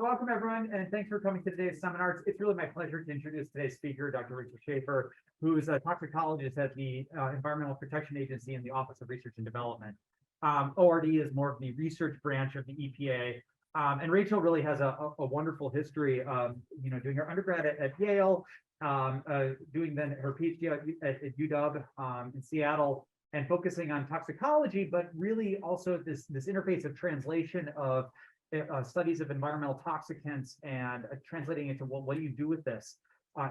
Welcome, everyone, and thanks for coming to today's seminar. It's really my pleasure to introduce today's speaker, Dr. Rachel Shaffer, who is a toxicologist at the Environmental Protection Agency in the Office of Research and Development. ORD is more of the research branch of the EPA. And Rachel really has a wonderful history of, doing her undergrad at Yale, doing then her PhD at UW in Seattle, and focusing on toxicology, but really also this interface of translation of studies of environmental toxicants and translating it to what do you do with this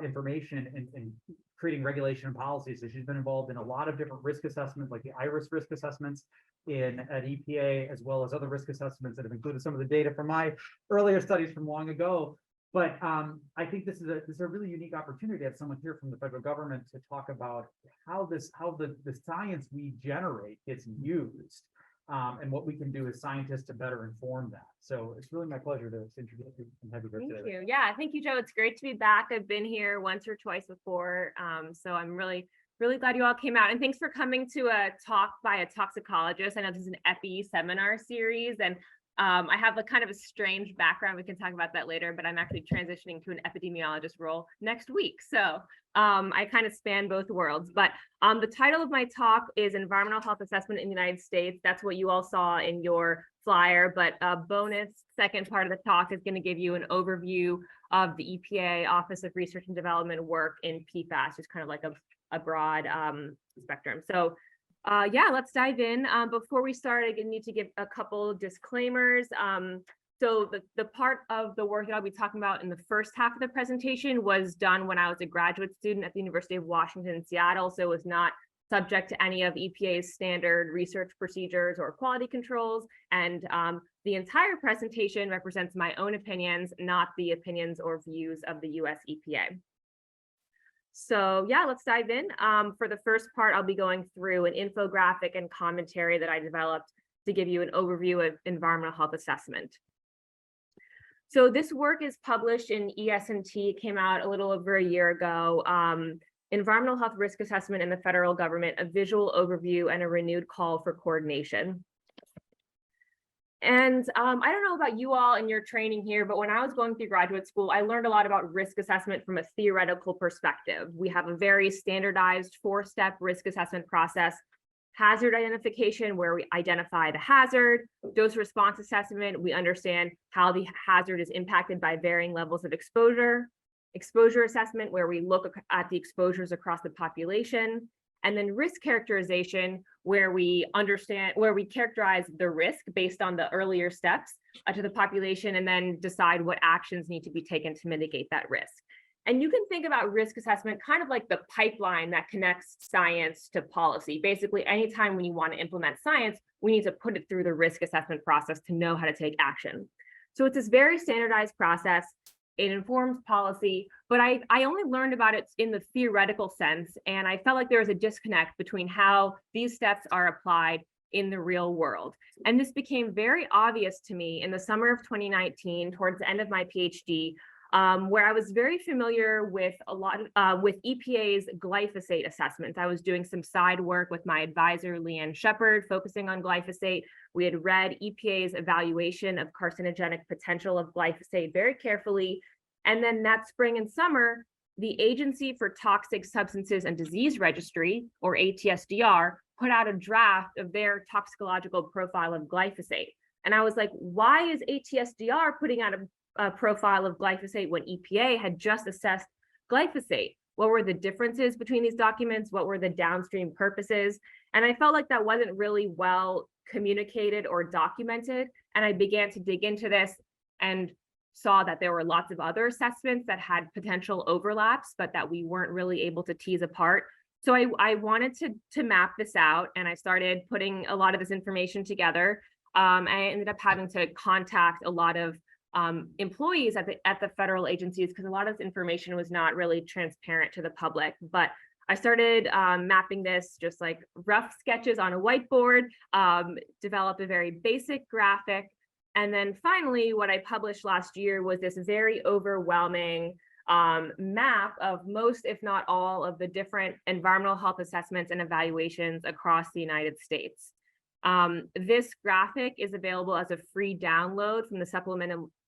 information and creating regulation and policies. So she's been involved in a lot of different risk assessments, like the IRIS risk assessments at EPA, as well as other risk assessments that have included some of the data from my earlier studies from long ago. But I think this is a really unique opportunity to have someone here from the federal government to talk about how the science we generate gets used. And what we can do as scientists to better inform that. So it's really my pleasure to introduce you and have you here today. Thank you. Yeah, thank you, Joe. It's great to be back. I've been here once or twice before. So I'm really glad you all came out. And thanks for coming to a talk by a toxicologist. I know this is an EPI seminar series, and I have a kind of a strange background. We can talk about that later, but I'm actually transitioning to an epidemiologist role next week. So I kind of span both worlds. But the title of my talk is Environmental Health Assessment in the United States. That's what you all saw in your flyer. But a bonus second part of the talk is going to give you an overview of the EPA Office of Research and Development work in PFAS, just kind of like a broad spectrum. So yeah, let's dive in. Before we start, I need to give a couple disclaimers. So the part of the work that I'll be talking about in the first half of the presentation was done when I was a graduate student at the University of Washington in Seattle, so it was not subject to any of EPA's standard research procedures or quality controls. And the entire presentation represents my own opinions, not the opinions or views of the US EPA. So yeah, let's dive in. For the first part, I'll be going through an infographic and commentary that I developed to give you an overview of environmental health assessment. So this work is published in ES&T. It came out a little over a year ago. Environmental Health Risk Assessment in the Federal Government, a visual overview and a renewed call for coordination. And I don't know about you all in your training here, but when I was going through graduate school, I learned a lot about risk assessment from a theoretical perspective. We have a very standardized 4-step risk assessment process: hazard identification, where we identify the hazard; dose response assessment, we understand how the hazard is impacted by varying levels of exposure; exposure assessment, where we look at the exposures across the population; and then risk characterization, where we characterize the risk based on the earlier steps to the population, and then decide what actions need to be taken to mitigate that risk. And you can think about risk assessment kind of like the pipeline that connects science to policy. Basically, anytime when you want to implement science, we need to put it through the risk assessment process to know how to take action. So it's this very standardized process. It informs policy, but I only learned about it in the theoretical sense, and I felt like there was a disconnect between how these steps are applied in the real world. And this became very obvious to me in the summer of 2019, towards the end of my PhD, where I was very familiar with with EPA's glyphosate assessments. I was doing some side work with my advisor, Leanne Shepard, focusing on glyphosate. We had read EPA's evaluation of carcinogenic potential of glyphosate very carefully. And then that spring and summer, the Agency for Toxic Substances and Disease Registry, or ATSDR, put out a draft of their toxicological profile of glyphosate. And I was like, why is ATSDR putting out a profile of glyphosate when EPA had just assessed glyphosate? What were the differences between these documents? What were the downstream purposes? And I felt like that wasn't really well communicated or documented. And I began to dig into this and saw that there were lots of other assessments that had potential overlaps, but that we weren't really able to tease apart. So I wanted to map this out, and I started putting a lot of this information together. I ended up having to contact a lot of employees at the federal agencies, because a lot of this information was not really transparent to the public. But I started mapping this, just like rough sketches on a whiteboard, developed a very basic graphic. And then finally, what I published last year was this very overwhelming map of most, if not all, of the different environmental health assessments and evaluations across the United States. This graphic is available as a free download from the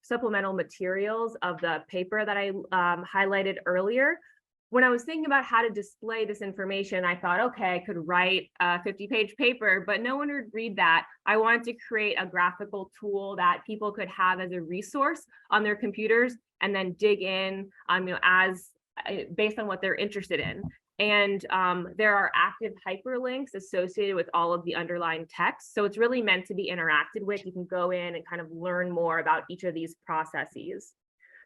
supplemental materials of the paper that I highlighted earlier. When I was thinking about how to display this information, I thought, okay, I could write a 50-page paper, but no one would read that. I wanted to create a graphical tool that people could have as a resource on their computers and then dig in, based on what they're interested in. And there are active hyperlinks associated with all of the underlying text. So it's really meant to be interacted with. You can go in and kind of learn more about each of these processes.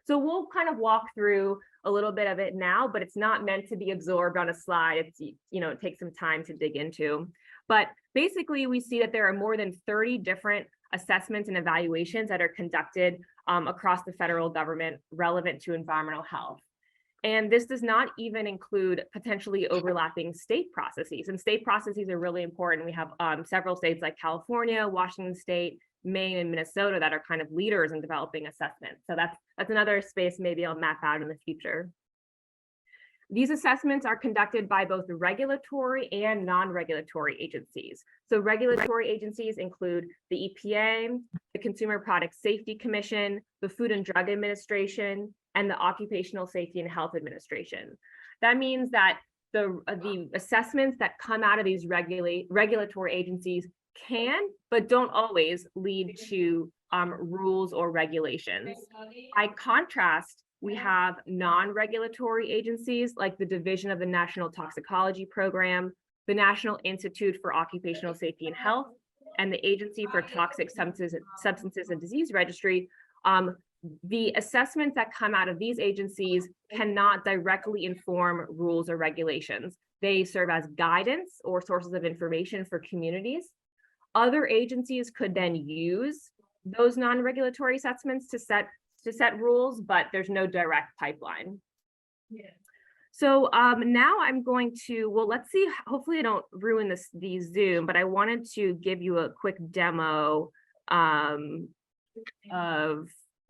So we'll kind of walk through a little bit of it now, but it's not meant to be absorbed on a slide. It's, it takes some time to dig into. But basically, we see that there are more than 30 different assessments and evaluations that are conducted across the federal government relevant to environmental health. And this does not even include potentially overlapping state processes. And state processes are really important. We have several states like California, Washington State, Maine, and Minnesota that are kind of leaders in developing assessments. So that's another space maybe I'll map out in the future. These assessments are conducted by both the regulatory and non-regulatory agencies. So regulatory agencies include the EPA, the Consumer Product Safety Commission, the Food and Drug Administration, and the Occupational Safety and Health Administration. That means that the assessments that come out of these regulatory agencies can, but don't always lead to rules or regulations. By contrast, we have non-regulatory agencies like the Division of the National Toxicology Program, the National Institute for Occupational Safety and Health, and the Agency for Toxic Substances and Disease Registry. The assessments that come out of these agencies cannot directly inform rules or regulations. They serve as guidance or sources of information for communities. Other agencies could then use those non-regulatory assessments to set rules, but there's no direct pipeline. Yeah. So now I'm going to, let's see, hopefully I don't ruin the Zoom, but I wanted to give you a quick demo of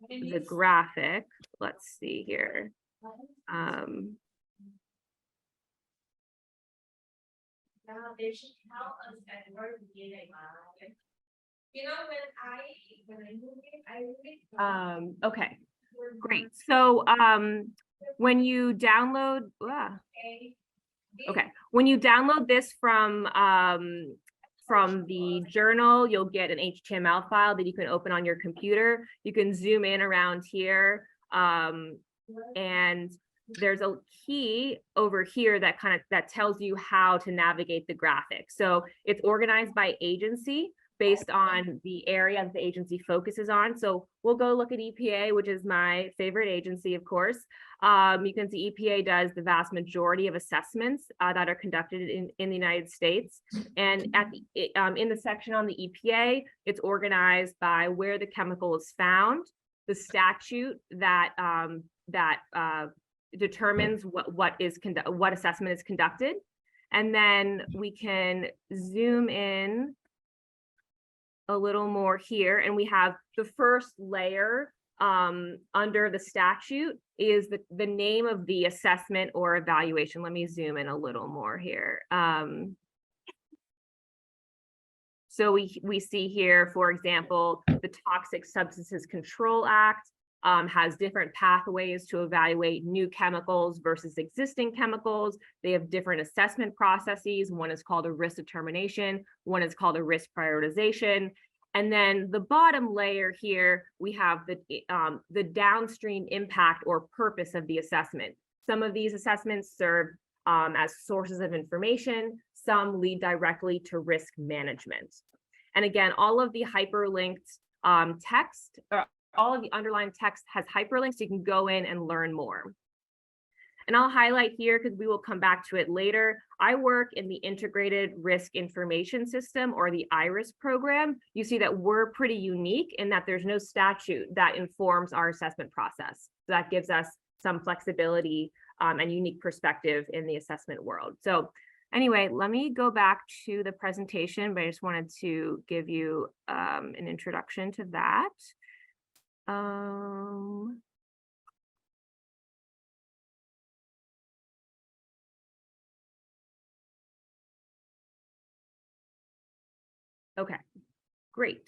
the graphic. Let's see here. Okay, great. So when you download, when you download this from the journal, you'll get an HTML file that you can open on your computer. You can zoom in around here, and there's a key over here that tells you how to navigate the graphic. So it's organized by agency based on the area that the agency focuses on. So we'll go look at EPA, which is my favorite agency, of course. You can see EPA does the vast majority of assessments that are conducted in the United States. And at in the section on the EPA, it's organized by where the chemical is found, the statute that determines what assessment is conducted. And then we can zoom in a little more here, and we have the first layer under the statute is the name of the assessment or evaluation. Let me zoom in a little more here. So we see here, for example, the Toxic Substances Control Act has different pathways to evaluate new chemicals versus existing chemicals. They have different assessment processes. One is called a risk determination. One is called a risk prioritization. And then the bottom layer here, we have the downstream impact or purpose of the assessment. Some of these assessments serve as sources of information. Some lead directly to risk management. And again, all of the hyperlinked text, or all of the underlying text has hyperlinks, so you can go in and learn more. And I'll highlight here because we will come back to it later. I work in the Integrated Risk Information System, or the IRIS program. You see that we're pretty unique in that there's no statute that informs our assessment process. So that gives us some flexibility and unique perspective in the assessment world. So anyway, let me go back to the presentation, but I just wanted to give you an introduction to that. Okay, great.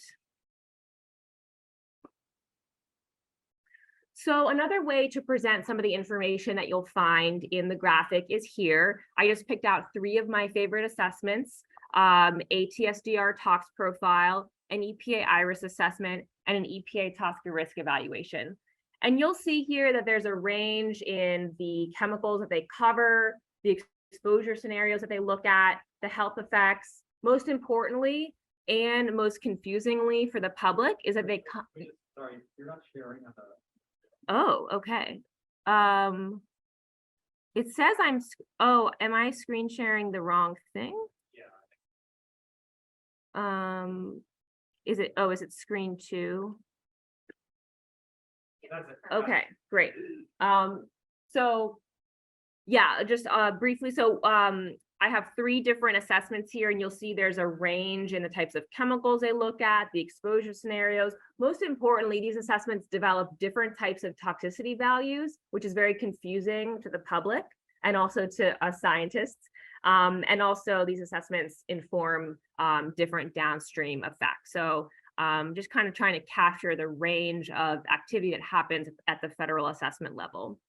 So another way to present some of the information that you'll find in the graphic is here. I just picked out 3 of my favorite assessments, a TSDR tox profile, an EPA iris assessment, and an EPA toxic risk evaluation. And you'll see here that there's a range in the chemicals that they cover, the exposure scenarios that they look at, the health effects. Most importantly, and most confusingly for the public, is that they Sorry, you're not sharing on the. Oh, okay. It says oh, am I screen sharing the wrong thing? Yeah. Is it screen 2? That's it. Okay, great. So yeah, just briefly, so I have 3 different assessments here, and you'll see there's a range in the types of chemicals they look at, the exposure scenarios. Most importantly, these assessments develop different types of toxicity values, which is very confusing to the public and also to us scientists. And also these assessments inform different downstream effects. So just kind of trying to capture the range of activity that happens at the federal assessment level.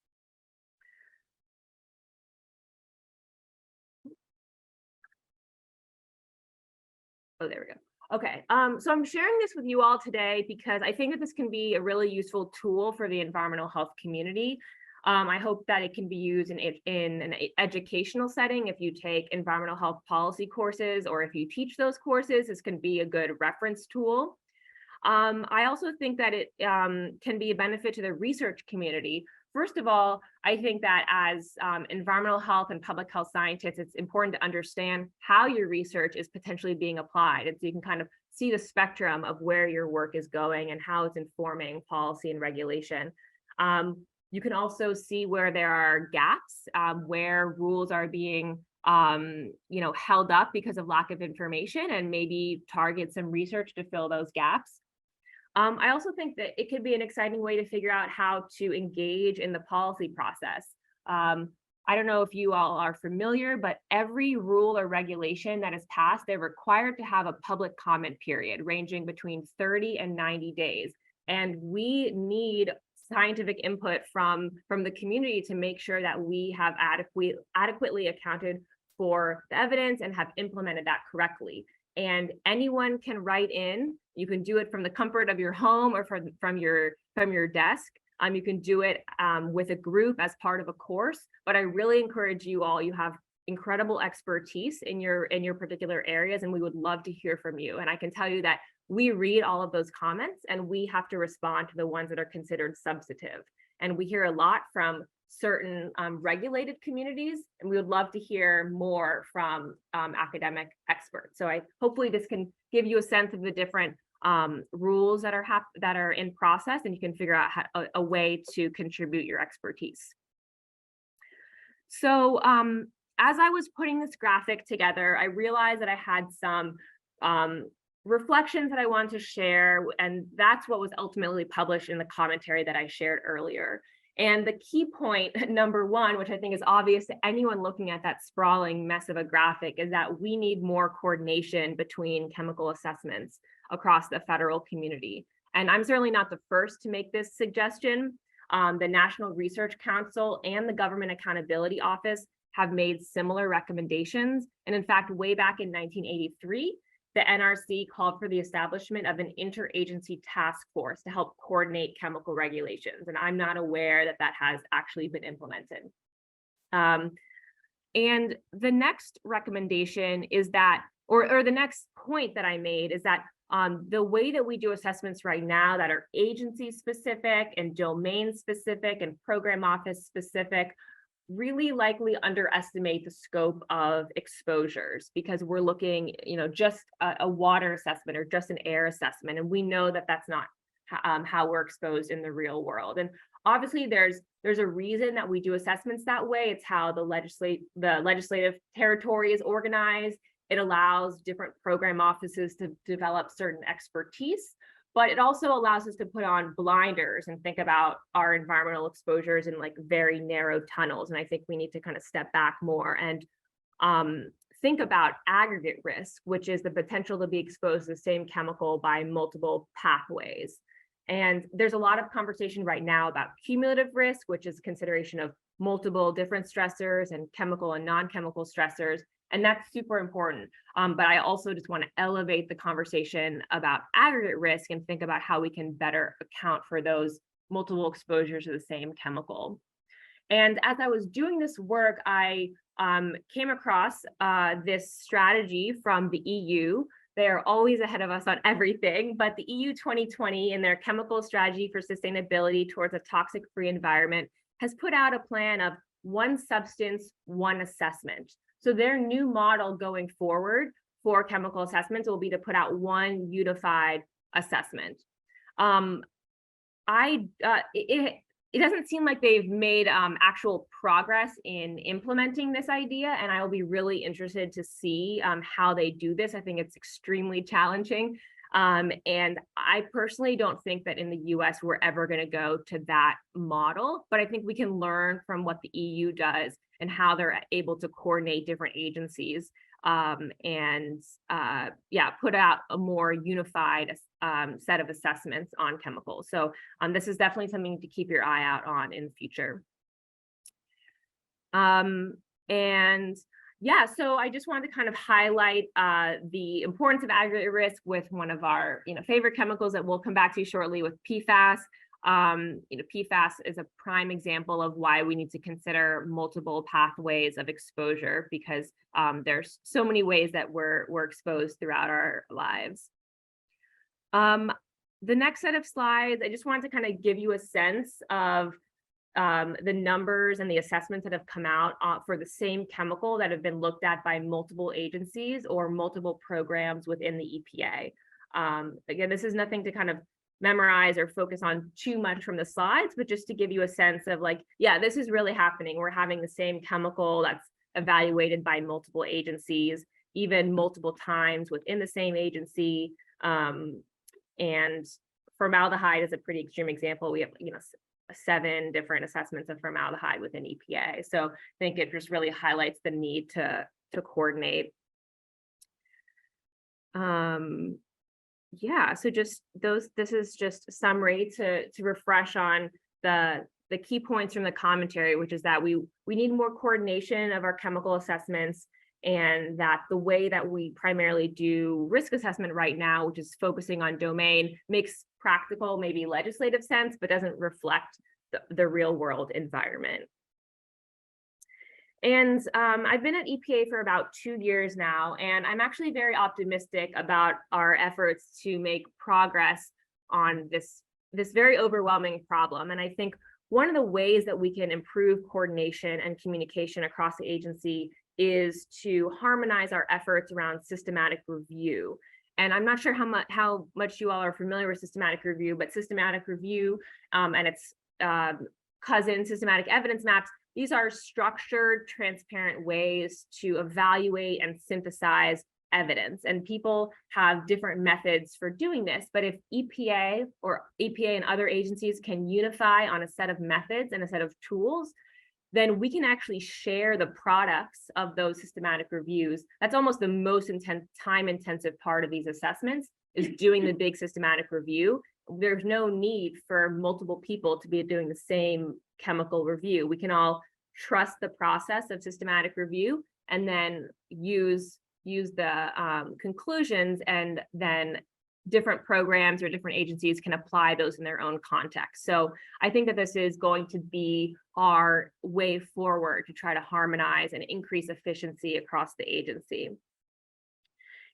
Oh, there we go. Okay, so I'm sharing this with you all today because I think that this can be a really useful tool for the environmental health community. I hope that it can be used in an educational setting. If you take environmental health policy courses or if you teach those courses, this can be a good reference tool. I also think that it can be a benefit to the research community. First of all, I think that as environmental health and public health scientists, it's important to understand how your research is potentially being applied. And so you can kind of see the spectrum of where your work is going and how it's informing policy and regulation. You can also see where there are gaps, where rules are being held up because of lack of information, and maybe target some research to fill those gaps. I also think that it could be an exciting way to figure out how to engage in the policy process. I don't know if you all are familiar, but every rule or regulation that is passed, they're required to have a public comment period ranging between 30 and 90 days. And we need scientific input from the community to make sure that we have adequately accounted for the evidence and have implemented that correctly. And anyone can write in. You can do it from the comfort of your home or from your desk. You can do it with a group as part of a course. But I really encourage you all. You have incredible expertise in your particular areas, and we would love to hear from you. And I can tell you that we read all of those comments, and we have to respond to the ones that are considered substantive. And we hear a lot from certain regulated communities, and we would love to hear more from academic experts. So hopefully this can give you a sense of the different rules that are in process, and you can figure out a way to contribute your expertise. So as I was putting this graphic together, I realized that I had some reflections that I wanted to share, and that's what was ultimately published in the commentary that I shared earlier. And the key point, number 1, which I think is obvious to anyone looking at that sprawling mess of a graphic, is that we need more coordination between chemical assessments across the federal community. And I'm certainly not the first to make this suggestion. The National Research Council and the Government Accountability Office have made similar recommendations. And in fact, way back in 1983, the NRC called for the establishment of an interagency task force to help coordinate chemical regulations. And I'm not aware that that has actually been implemented. And the next recommendation is that, or the next point that I made is that the way that we do assessments right now that are agency specific and domain specific and program office specific really likely underestimate the scope of exposures, because we're looking, just a water assessment or just an air assessment. And we know that that's not how we're exposed in the real world. And obviously there's a reason that we do assessments that way. It's how the legislative territory is organized. It allows different program offices to develop certain expertise, but it also allows us to put on blinders and think about our environmental exposures in like very narrow tunnels. And I think we need to kind of step back more and think about aggregate risk, which is the potential to be exposed to the same chemical by multiple pathways. And there's a lot of conversation right now about cumulative risk, which is consideration of multiple different stressors and chemical and non-chemical stressors. And that's super important. But I also just want to elevate the conversation about aggregate risk and think about how we can better account for those multiple exposures to the same chemical. And as I was doing this work, I came across this strategy from the EU. They are always ahead of us on everything, but the EU 2020 in their chemical strategy for sustainability towards a toxic-free environment has put out a plan of one substance, one assessment. So their new model going forward for chemical assessments will be to put out one unified assessment. It doesn't seem like they've made actual progress in implementing this idea, and I will be really interested to see how they do this. I think it's extremely challenging, and I personally don't think that in the US we're ever going to go to that model, but I think we can learn from what the EU does and how they're able to coordinate different agencies and put out a more unified set of assessments on chemicals. So this is definitely something to keep your eye out on in the future. So I just wanted to kind of highlight the importance of aggregate risk with one of our favorite chemicals that we'll come back to shortly with PFAS. PFAS is a prime example of why we need to consider multiple pathways of exposure, because there's so many ways that we're exposed throughout our lives. The next set of slides, I just wanted to kind of give you a sense of the numbers and the assessments that have come out for the same chemical that have been looked at by multiple agencies or multiple programs within the EPA. Again, this is nothing to kind of memorize or focus on too much from the slides, but just to give you a sense of like, yeah, this is really happening. We're having the same chemical that's evaluated by multiple agencies, even multiple times within the same agency. And formaldehyde is a pretty extreme example. We have, 7 different assessments of formaldehyde within EPA. So I think it just really highlights the need to coordinate. So just this is just a summary to refresh on the key points from the commentary, which is that we need more coordination of our chemical assessments, and that the way that we primarily do risk assessment right now, which is focusing on domain, makes practical, maybe legislative sense, but doesn't reflect the real world environment. And I've been at EPA for about 2 years now, and I'm actually very optimistic about our efforts to make progress on this very overwhelming problem. And I think one of the ways that we can improve coordination and communication across the agency is to harmonize our efforts around systematic review. And I'm not sure how much you all are familiar with systematic review, but systematic review and its cousin, systematic evidence maps, these are structured, transparent ways to evaluate and synthesize evidence. And people have different methods for doing this. But if EPA and other agencies can unify on a set of methods and a set of tools, then we can actually share the products of those systematic reviews. That's almost the most time-intensive part of these assessments, is doing the big systematic review. There's no need for multiple people to be doing the same chemical review. We can all trust the process of systematic review and then use the conclusions, and then different programs or different agencies can apply those in their own context. So I think that this is going to be our way forward to try to harmonize and increase efficiency across the agency.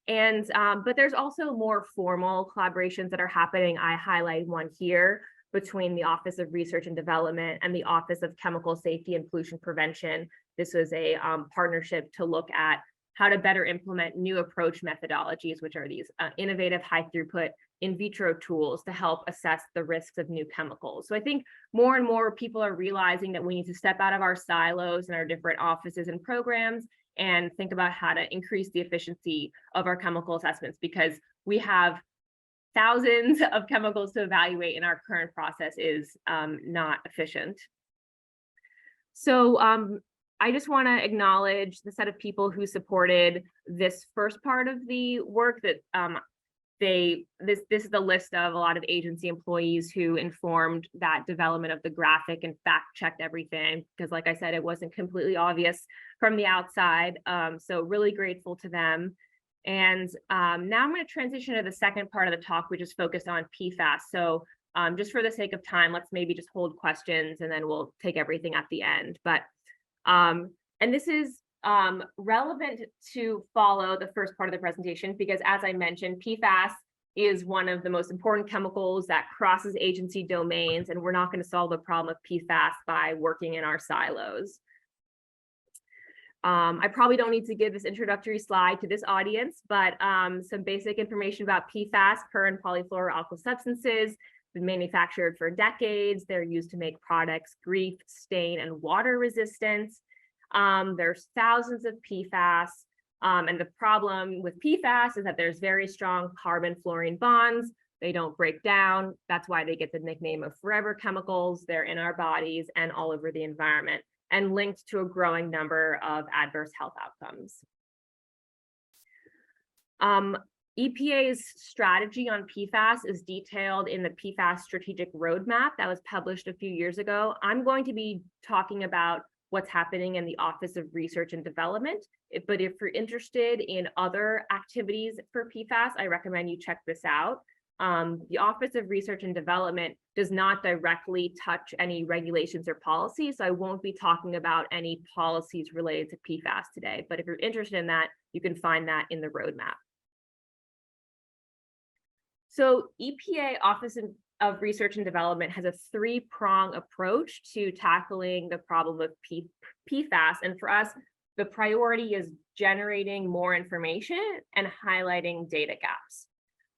And but there's also more formal collaborations that are happening. I highlight one here between the Office of Research and Development and the Office of Chemical Safety and Pollution Prevention. This was a partnership to look at how to better implement new approach methodologies, which are these innovative high throughput in vitro tools to help assess the risks of new chemicals. So I think more and more people are realizing that we need to step out of our silos in our different offices and programs and think about how to increase the efficiency of our chemical assessments, because we have thousands of chemicals to evaluate and our current process is not efficient. So I just want to acknowledge the set of people who supported this first part of the work that this is the list of a lot of agency employees who informed that development of the graphic and fact checked everything, because like I said, it wasn't completely obvious from the outside. So really grateful to them. And now I'm going to transition to the second part of the talk, which is focused on PFAS. So just for the sake of time, let's maybe just hold questions and then we'll take everything at the end. But and this is relevant to follow the first part of the presentation, because as I mentioned, PFAS is one of the most important chemicals that crosses agency domains, and we're not going to solve the problem of PFAS by working in our silos. I probably don't need to give this introductory slide to this audience, but some basic information about PFAS, per and polyfluoroalkyl substances, been manufactured for decades. They're used to make products grief, stain, and water resistant. There's thousands of PFAS, and the problem with PFAS is that there's very strong carbon-fluorine bonds. They don't break down. That's why they get the nickname of forever chemicals. They're in our bodies and all over the environment, and linked to a growing number of adverse health outcomes. EPA's strategy on PFAS is detailed in the PFAS strategic roadmap that was published a few years ago. I'm going to be talking about what's happening in the Office of Research and Development. But if you're interested in other activities for PFAS, I recommend you check this out. The Office of Research and Development does not directly touch any regulations or policies, so I won't be talking about any policies related to PFAS today. But if you're interested in that, you can find that in the roadmap. So EPA Office of Research and Development has a three-prong approach to tackling the problem of PFAS. And for us, the priority is generating more information and highlighting data gaps.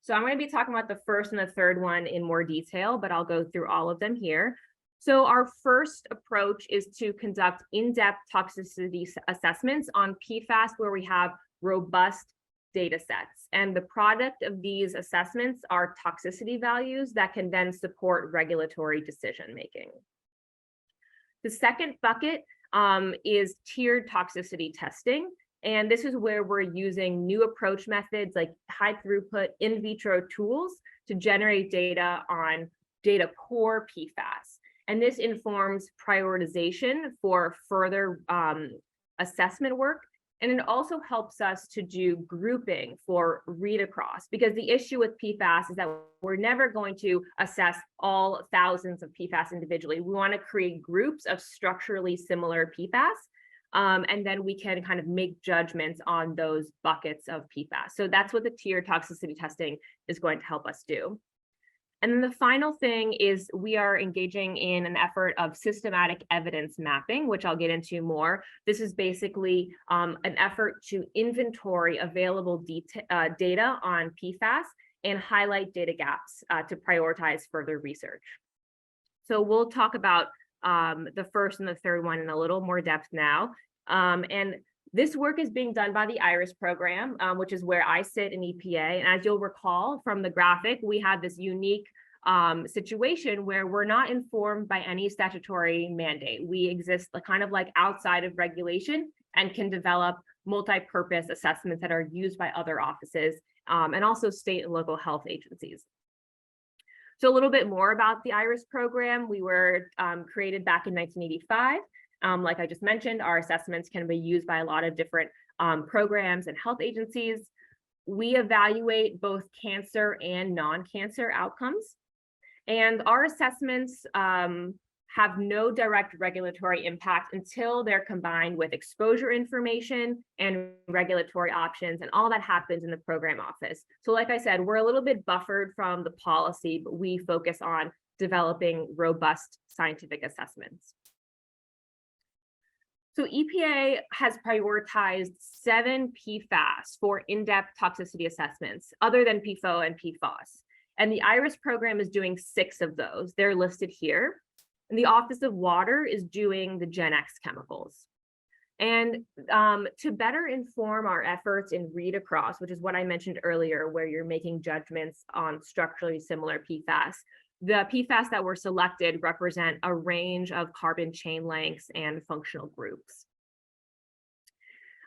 So I'm going to be talking about the first and the third one in more detail, but I'll go through all of them here. So our first approach is to conduct in-depth toxicity assessments on PFAS, where we have robust data sets. And the product of these assessments are toxicity values that can then support regulatory decision-making. The second bucket is tiered toxicity testing. And this is where we're using new approach methods like high throughput in vitro tools to generate data on data poor PFAS. And this informs prioritization for further assessment work. And it also helps us to do grouping for read across, because the issue with PFAS is that we're never going to assess all thousands of PFAS individually. We want to create groups of structurally similar PFAS, and then we can kind of make judgments on those buckets of PFAS. So that's what the tiered toxicity testing is going to help us do. And then the final thing is we are engaging in an effort of systematic evidence mapping, which I'll get into more. This is basically an effort to inventory available data on PFAS and highlight data gaps to prioritize further research. So we'll talk about the first and the third one in a little more depth now. And this work is being done by the IRIS program, which is where I sit in EPA. And as you'll recall from the graphic, we had this unique situation where we're not informed by any statutory mandate. We exist kind of like outside of regulation and can develop multi-purpose assessments that are used by other offices and also state and local health agencies. So a little bit more about the IRIS program. We were created back in 1985. Like I just mentioned, our assessments can be used by a lot of different programs and health agencies. We evaluate both cancer and non-cancer outcomes. And our assessments have no direct regulatory impact until they're combined with exposure information and regulatory options, and all that happens in the program office. So like I said, we're a little bit buffered from the policy, but we focus on developing robust scientific assessments. So EPA has prioritized 7 PFAS for in-depth toxicity assessments, other than PFOA and PFOS. And the IRIS program is doing 6 of those. They're listed here. And the Office of Water is doing the Gen X chemicals. And to better inform our efforts in read across, which is what I mentioned earlier, where you're making judgments on structurally similar PFAS, the PFAS that were selected represent a range of carbon chain lengths and functional groups.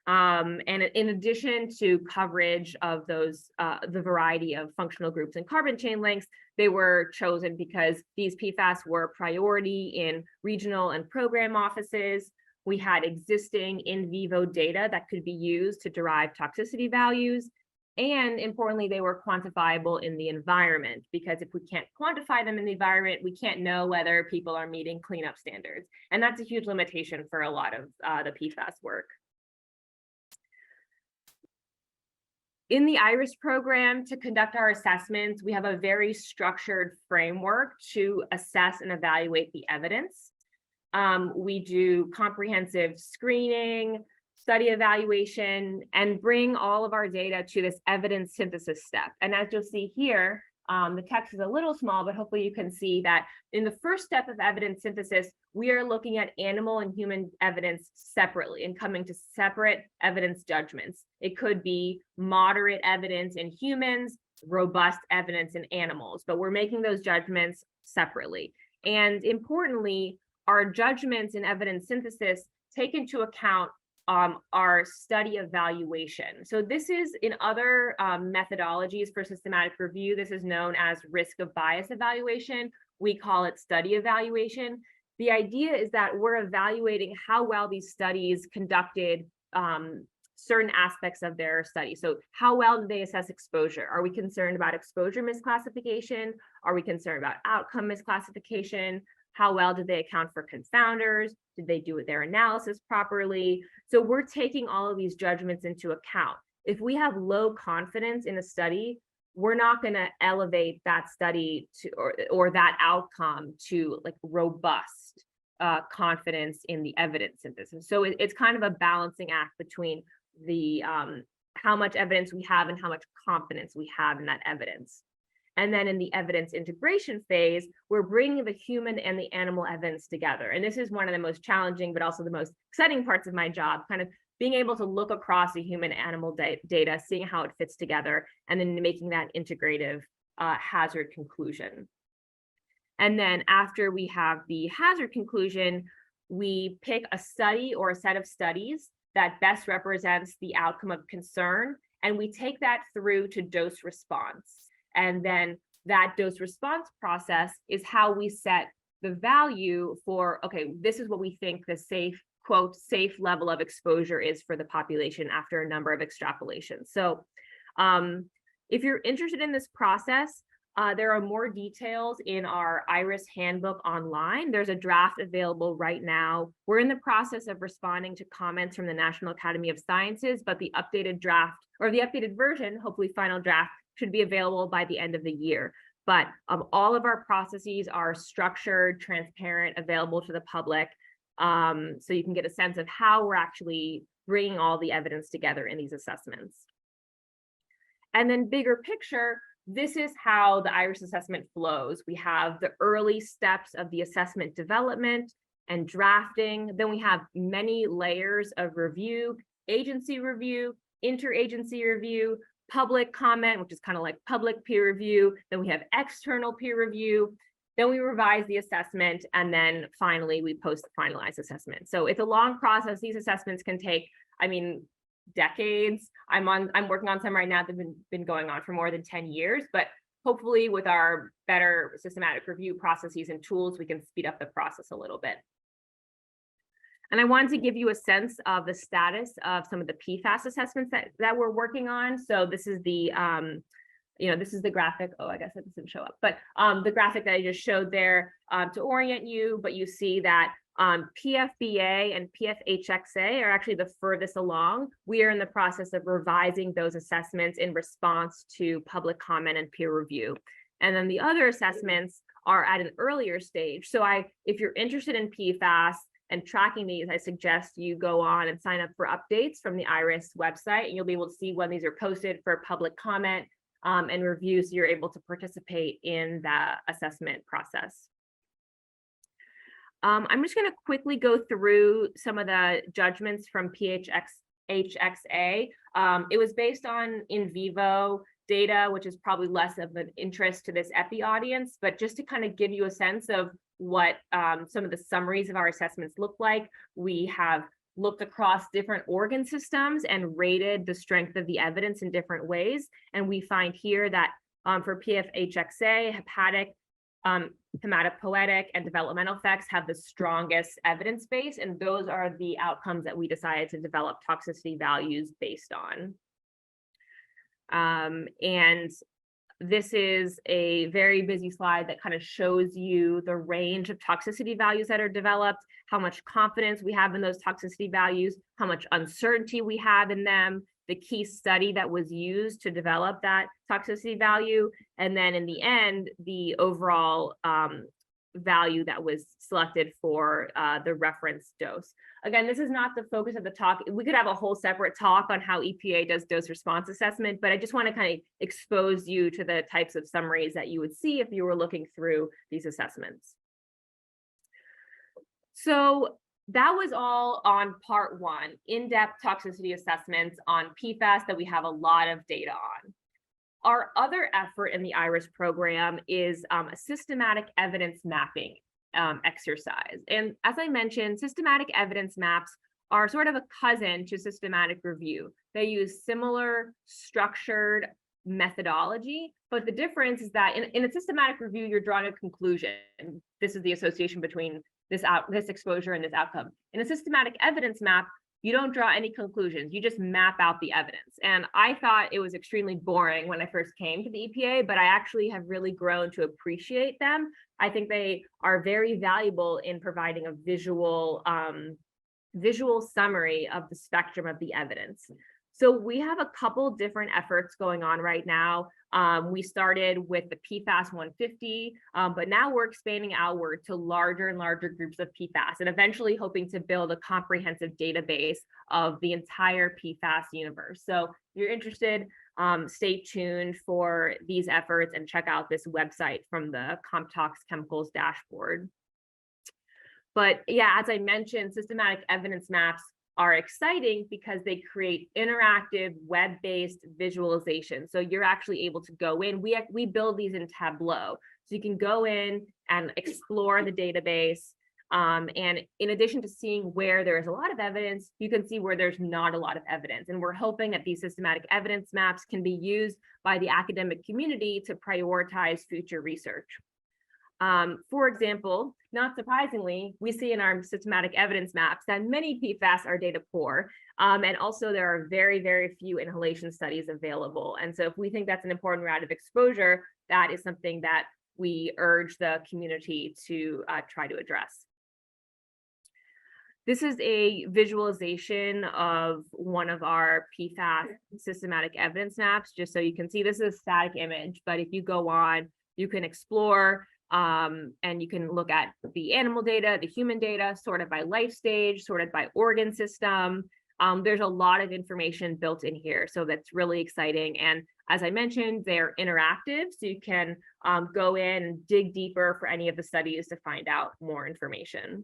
And in addition to coverage of those, the variety of functional groups and carbon chain lengths, they were chosen because these PFAS were a priority in regional and program offices. We had existing in vivo data that could be used to derive toxicity values. And importantly, they were quantifiable in the environment, because if we can't quantify them in the environment, we can't know whether people are meeting cleanup standards. And that's a huge limitation for a lot of the PFAS work. In the IRIS program, to conduct our assessments, we have a very structured framework to assess and evaluate the evidence. We do comprehensive screening, study evaluation, and bring all of our data to this evidence synthesis step. And as you'll see here, the text is a little small, but hopefully you can see that in the first step of evidence synthesis, we are looking at animal and human evidence separately and coming to separate evidence judgments. It could be moderate evidence in humans, robust evidence in animals, but we're making those judgments separately. And importantly, our judgments in evidence synthesis take into account our study evaluation. So this is in other methodologies for systematic review. This is known as risk of bias evaluation. We call it study evaluation. The idea is that we're evaluating how well these studies conducted certain aspects of their study. So how well do they assess exposure? Are we concerned about exposure misclassification? Are we concerned about outcome misclassification? How well did they account for confounders? Did they do their analysis properly? So we're taking all of these judgments into account. If we have low confidence in a study, we're not going to elevate that study to or that outcome to like robust confidence in the evidence synthesis. So it's kind of a balancing act between the how much evidence we have and how much confidence we have in that evidence. And then in the evidence integration phase, we're bringing the human and the animal evidence together. And this is one of the most challenging, but also the most exciting parts of my job, kind of being able to look across the human animal data, seeing how it fits together, and then making that integrative hazard conclusion. And then after we have the hazard conclusion, we pick a study or a set of studies that best represents the outcome of concern, and we take that through to dose response. And then that dose response process is how we set the value for, okay, this is what we think the safe, quote, safe level of exposure is for the population after a number of extrapolations. So if you're interested in this process, there are more details in our IRIS handbook online. There's a draft available right now. We're in the process of responding to comments from the National Academy of Sciences, but the updated draft, or the updated version, hopefully final draft, should be available by the end of the year. But all of our processes are structured, transparent, available to the public. So you can get a sense of how we're actually bringing all the evidence together in these assessments. And then bigger picture, this is how the IRIS assessment flows. We have the early steps of the assessment development and drafting. Then we have many layers of review, agency review, interagency review, public comment, which is kind of like public peer review. Then we have external peer review. Then we revise the assessment, and then finally we post the finalized assessment. So it's a long process. These assessments can take, I mean, decades. I'm working on some right now that have been going on for more than 10 years, but hopefully with our better systematic review processes and tools, we can speed up the process a little bit. And I wanted to give you a sense of the status of some of the PFAS assessments that we're working on. So this is the, this is the graphic. Oh, I guess it doesn't show up, but the graphic that I just showed there to orient you, but you see that PFBA and PFHXA are actually the furthest along. We are in the process of revising those assessments in response to public comment and peer review. And then the other assessments are at an earlier stage. So if you're interested in PFAS and tracking these, I suggest you go on and sign up for updates from the IRIS website, and you'll be able to see when these are posted for public comment and review, so you're able to participate in the assessment process. I'm just going to quickly go through some of the judgments from PFHXA. It was based on in vivo data, which is probably less of an interest to this EPI audience, but just to kind of give you a sense of what some of the summaries of our assessments look like. We have looked across different organ systems and rated the strength of the evidence in different ways. And we find here that for PFHXA, hepatic, hematopoietic, and developmental effects have the strongest evidence base, and those are the outcomes that we decided to develop toxicity values based on. And this is a very busy slide that kind of shows you the range of toxicity values that are developed, how much confidence we have in those toxicity values, how much uncertainty we have in them, the key study that was used to develop that toxicity value, and then in the end, the overall value that was selected for the reference dose. Again, this is not the focus of the talk. We could have a whole separate talk on how EPA does dose response assessment, but I just want to kind of expose you to the types of summaries that you would see if you were looking through these assessments. So that was all on part one, in-depth toxicity assessments on PFAS that we have a lot of data on. Our other effort in the IRIS program is a systematic evidence mapping exercise. And as I mentioned, systematic evidence maps are sort of a cousin to systematic review. They use similar structured methodology, but the difference is that in a systematic review, you're drawing a conclusion. This is the association between this exposure and this outcome. In a systematic evidence map, you don't draw any conclusions, you just map out the evidence. And I thought it was extremely boring when I first came to the EPA, but I actually have really grown to appreciate them. I think they are very valuable in providing a visual summary of the spectrum of the evidence. So we have a couple different efforts going on right now. We started with the PFAS 150, but now we're expanding outward to larger and larger groups of PFAS and eventually hoping to build a comprehensive database of the entire PFAS universe. So if you're interested, stay tuned for these efforts and check out this website from the CompTox Chemicals dashboard. But yeah, as I mentioned, systematic evidence maps are exciting because they create interactive web-based visualization. So you're actually able to go in, we build these in Tableau. So you can go in and explore the database. And in addition to seeing where there is a lot of evidence, you can see where there's not a lot of evidence. And we're hoping that these systematic evidence maps can be used by the academic community to prioritize future research. For example, not surprisingly, we see in our systematic evidence maps that many PFAS are data poor, and also there are very, very few inhalation studies available. And so if we think that's an important route of exposure, that is something that we urge the community to try to address. This is a visualization of one of our PFAS systematic evidence maps, just so you can see this is a static image, but if you go on, you can explore and you can look at the animal data, the human data, sorted by life stage, sorted by organ system. There's a lot of information built in here, so that's really exciting. And as I mentioned, they're interactive, so you can go in and dig deeper for any of the studies to find out more information.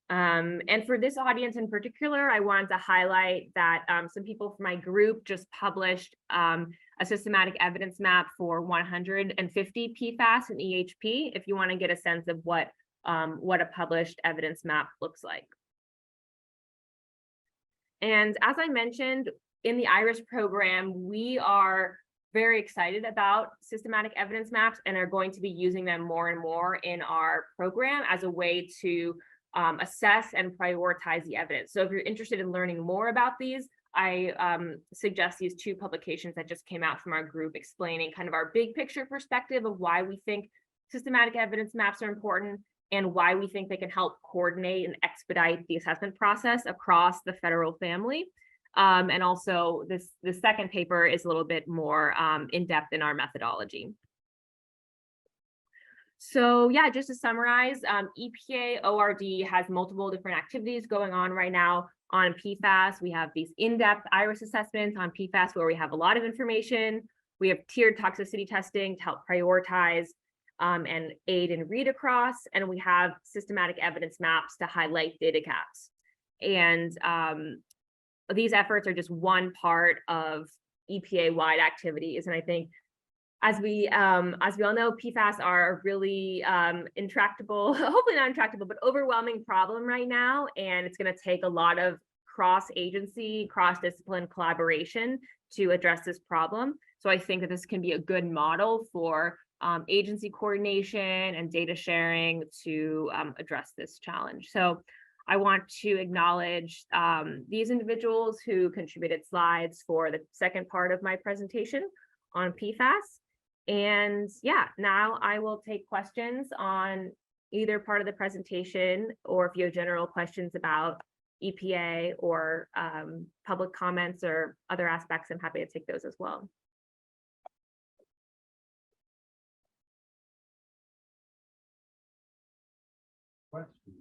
And for this audience in particular, I wanted to highlight that some people from my group just published a systematic evidence map for 150 PFAS and EHP, if you want to get a sense of what a published evidence map looks like. And as I mentioned, in the IRIS program, we are very excited about systematic evidence maps and are going to be using them more and more in our program as a way to assess and prioritize the evidence. So if you're interested in learning more about these, I suggest these two publications that just came out from our group explaining kind of our big picture perspective of why we think systematic evidence maps are important and why we think they can help coordinate and expedite the assessment process across the federal family. And also the second paper is a little bit more in-depth in our methodology. So yeah, just to summarize, EPA ORD has multiple different activities going on right now on PFAS. We have these in-depth IRIS assessments on PFAS where we have a lot of information. We have tiered toxicity testing to help prioritize and aid in read across. And we have systematic evidence maps to highlight data gaps. And these efforts are just one part of EPA-wide activities. And I think as we all know, PFAS are a really intractable, hopefully not intractable, but overwhelming problem right now. And it's going to take a lot of cross-agency, cross-discipline collaboration to address this problem. So I think that this can be a good model for agency coordination and data sharing to address this challenge. So I want to acknowledge these individuals who contributed slides for the second part of my presentation on PFAS. And yeah, now I will take questions on either part of the presentation, or if you have general questions about EPA or public comments or other aspects, I'm happy to take those as well. Question.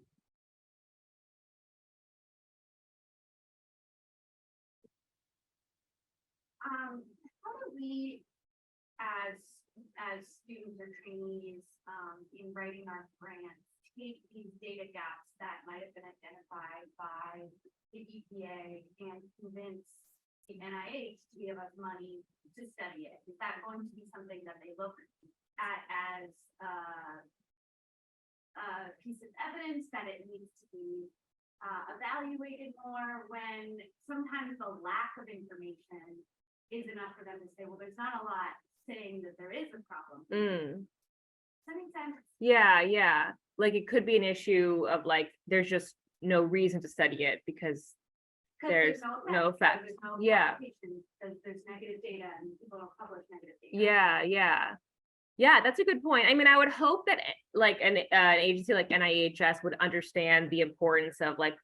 How do we, as students or trainees, in writing our grants, take these data gaps that might have been identified by the EPA and convince the NIH to give us money to study it? Is that going to be something that they look at as a piece of evidence that it needs to be evaluated more, when sometimes the lack of information is enough for them to say, well, there's not a lot saying that there is a problem. Does that make sense? Yeah. Like it could be an issue of like, there's just no reason to study it because there's no effect. There's no Yeah. There's negative data and people don't publish negative data. Yeah, that's a good point. I mean, I would hope that like an agency like NIHS would understand the importance of like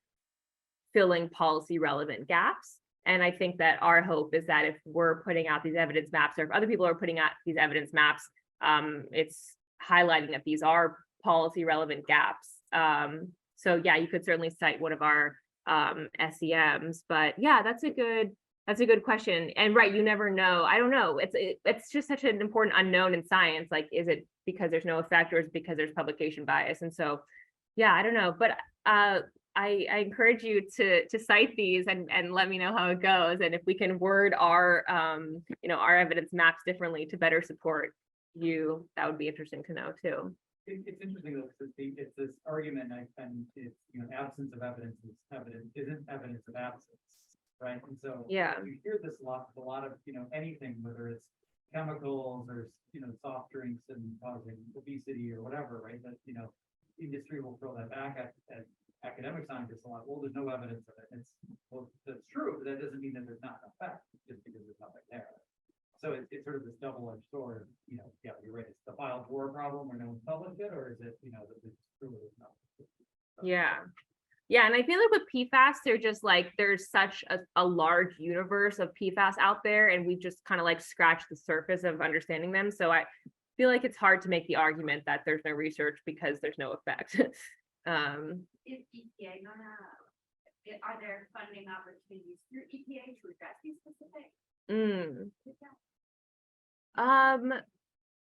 filling policy relevant gaps. And I think that our hope is that if we're putting out these evidence maps, or if other people are putting out these evidence maps, it's highlighting that these are policy relevant gaps. So yeah, you could certainly cite one of our SEMs, but yeah, that's a good question. And right, you never know. I don't know. It's just such an important unknown in science. Like, is it because there's no effect, or is it because there's publication bias? And so, yeah, I don't know. But I encourage you to cite these and let me know how it goes. And if we can word our our evidence maps differently to better support you, that would be interesting to know too. It's interesting though, because it's this argument, and it's absence of evidence isn't evidence of absence, right? And so Yeah. you hear this a lot of anything, whether it's chemicals or soft drinks and causing obesity or whatever, right? That industry will throw that back at academic scientists a lot. Well, there's no evidence of it. That's true, but that doesn't mean that there's not an effect just because there's nothing there. So it's sort of this double-edged sword. Yeah, you're right. It's the file drawer problem where no one's published it, or is it that it's true or it's not? So, Yeah, and I feel like with PFAS, they're just like there's such a large universe of PFAS out there, and we've just kind of like scratched the surface of understanding them. So I feel like it's hard to make the argument that there's no research because there's no effect. Is EPA are there funding opportunities through EPA to address these specific?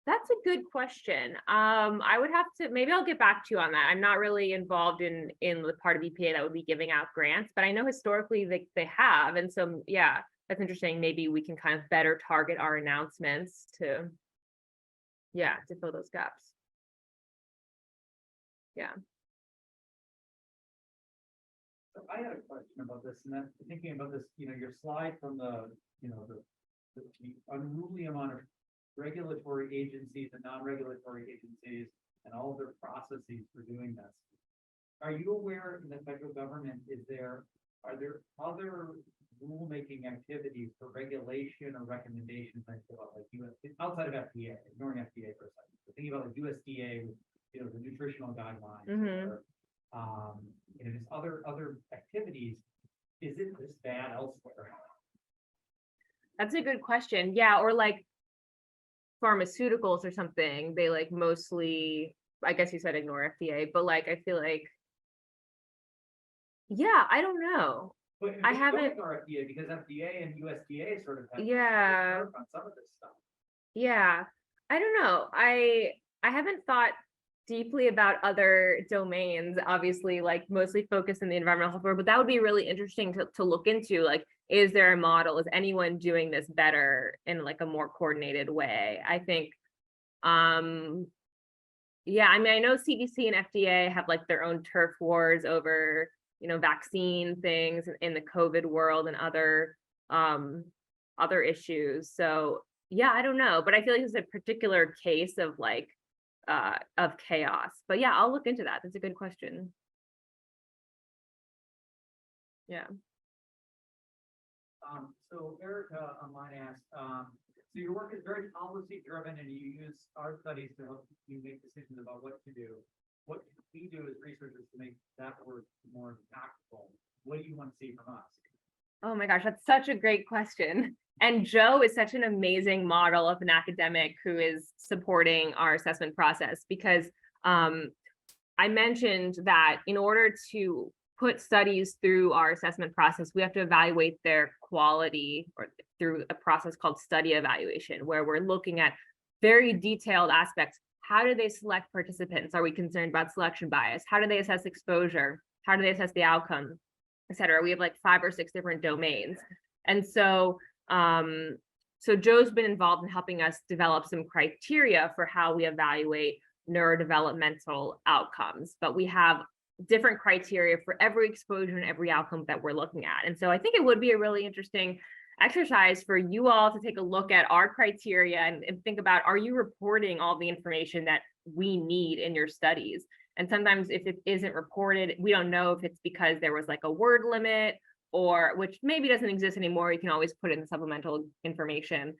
That's a good question. I would have to, maybe I'll get back to you on that. I'm not really involved in the part of EPA that would be giving out grants, but I know historically they have. And so, yeah, that's interesting. Maybe we can kind of better target our announcements to fill those gaps. Yeah. So I had a question about this, and then thinking about this, your slide from the unruly amount of regulatory agencies and non-regulatory agencies and all of their processes for doing this. Are you aware in the federal government, are there other rulemaking activities for regulation or recommendations like US, outside of FDA, ignoring FDA for a second, but thinking about like USDA with the nutritional guidelines, or just other activities? Is it this bad elsewhere? That's a good question. Yeah, or like pharmaceuticals or something, they like mostly, I guess you said ignore FDA, but like I feel like, yeah, I don't know. But I haven't ignore FDA because FDA and USDA sort of have on some of this stuff. Yeah, I don't know. I haven't thought deeply about other domains, obviously, like mostly focused in the environmental health world, but that would be really interesting to look into. Like, is there a model? Is anyone doing this better in like a more coordinated way? I think, yeah, I mean, I know CDC and FDA have like their own turf wars over, vaccine things in the COVID world and other issues. So yeah, I don't know, but I feel like it's a particular case of like of chaos. But yeah, I'll look into that. That's a good question. Yeah. So Erica online asked, so your work is very policy driven and you use our studies to help you make decisions about what to do. What we do as researchers to make that work more impactful? What do you want to see from us? Oh my gosh, that's such a great question. And Joe is such an amazing model of an academic who is supporting our assessment process, because I mentioned that in order to put studies through our assessment process, we have to evaluate their quality or through a process called study evaluation, where we're looking at very detailed aspects. How do they select participants? Are we concerned about selection bias? How do they assess exposure? How do they assess the outcome, et cetera? We have like 5 or 6 different domains. And so, so Joe's been involved in helping us develop some criteria for how we evaluate neurodevelopmental outcomes, but we have different criteria for every exposure and every outcome that we're looking at. And so I think it would be a really interesting exercise for you all to take a look at our criteria and think about, are you reporting all the information that we need in your studies? And sometimes if it isn't reported, we don't know if it's because there was like a word limit, or which maybe doesn't exist anymore. You can always put in the supplemental information,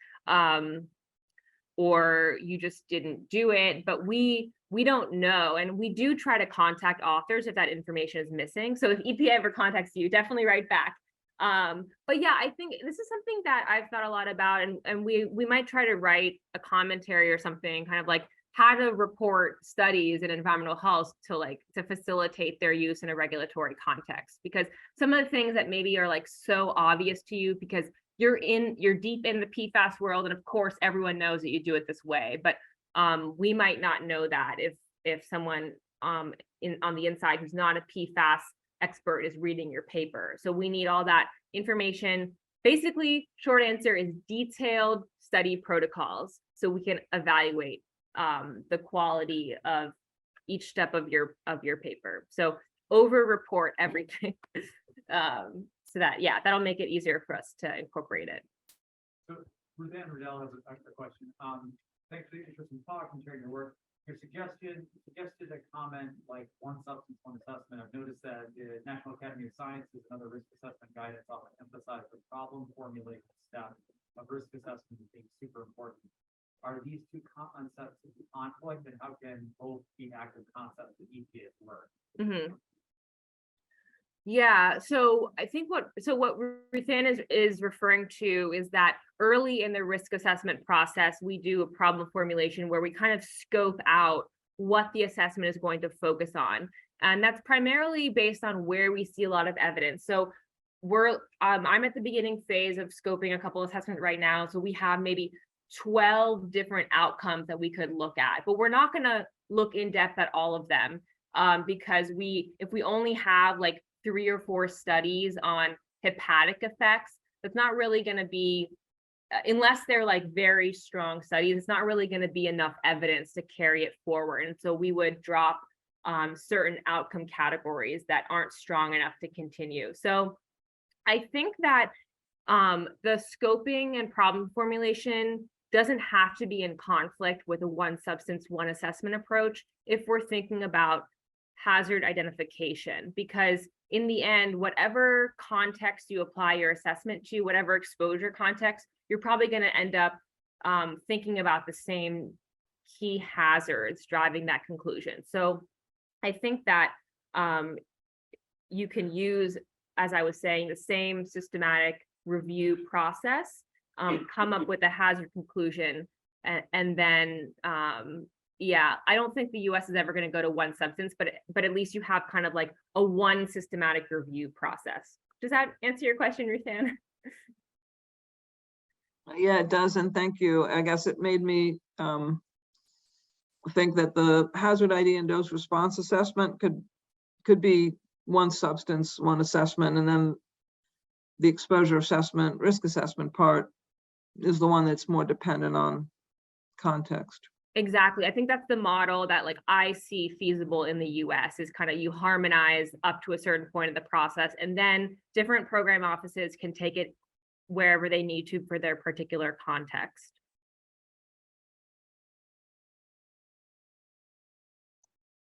or you just didn't do it, but we don't know. And we do try to contact authors if that information is missing. So if EPA ever contacts you, definitely write back. But yeah, I think this is something that I've thought a lot about, and we might try to write a commentary or something, kind of like how to report studies in environmental health to facilitate their use in a regulatory context. Because some of the things that maybe are like so obvious to you because you're deep in the PFAS world, and of course everyone knows that you do it this way, but we might not know that if someone on the inside who's not a PFAS expert is reading your paper. So we need all that information. Basically, short answer is detailed study protocols, so we can evaluate the quality of each step of your paper. So over report everything. So that, yeah, that'll make it easier for us to incorporate it. So Ruthann Riddell has a question. Thanks for the interesting talk and sharing your work. Your suggested a comment like one substance, one assessment. I've noticed that the National Academy of Sciences and other risk assessment guidance often emphasize the problem formulation step of risk assessment as being super important. Are these two concepts in conflict, and how can both be active concepts that EPA work? Mm-hmm. Yeah, so I think what Ruthann is referring to is that early in the risk assessment process, we do a problem formulation where we kind of scope out what the assessment is going to focus on. And that's primarily based on where we see a lot of evidence. So I'm at the beginning phase of scoping a couple of assessments right now. So we have maybe 12 different outcomes that we could look at, but we're not going to look in depth at all of them because if we only have like 3 or 4 studies on hepatic effects, that's not really going to be, unless they're like very strong studies, it's not really going to be enough evidence to carry it forward. And so we would drop certain outcome categories that aren't strong enough to continue. So I think that the scoping and problem formulation doesn't have to be in conflict with a one substance, one assessment approach if we're thinking about hazard identification, because in the end, whatever context you apply your assessment to, whatever exposure context, you're probably going to end up thinking about the same key hazards driving that conclusion. So I think that you can use, as I was saying, the same systematic review process, come up with a hazard conclusion, and then yeah, I don't think the US is ever going to go to one substance, but at least you have kind of like a one systematic review process. Does that answer your question, Ruthann? Yeah, it does, and thank you. I guess it made me think that the hazard ID and dose response assessment could be one substance, one assessment, and then the exposure assessment, risk assessment part is the one that's more dependent on context. Exactly. I think that's the model that like I see feasible in the US is kind of you harmonize up to a certain point of the process, and then different program offices can take it wherever they need to for their particular context.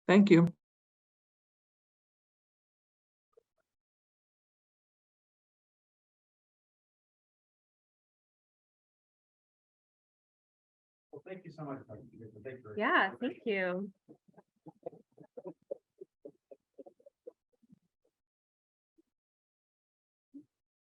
Thank you. Well, thank you so much. Dr. Shaffer. Thank you. Yeah, thank you.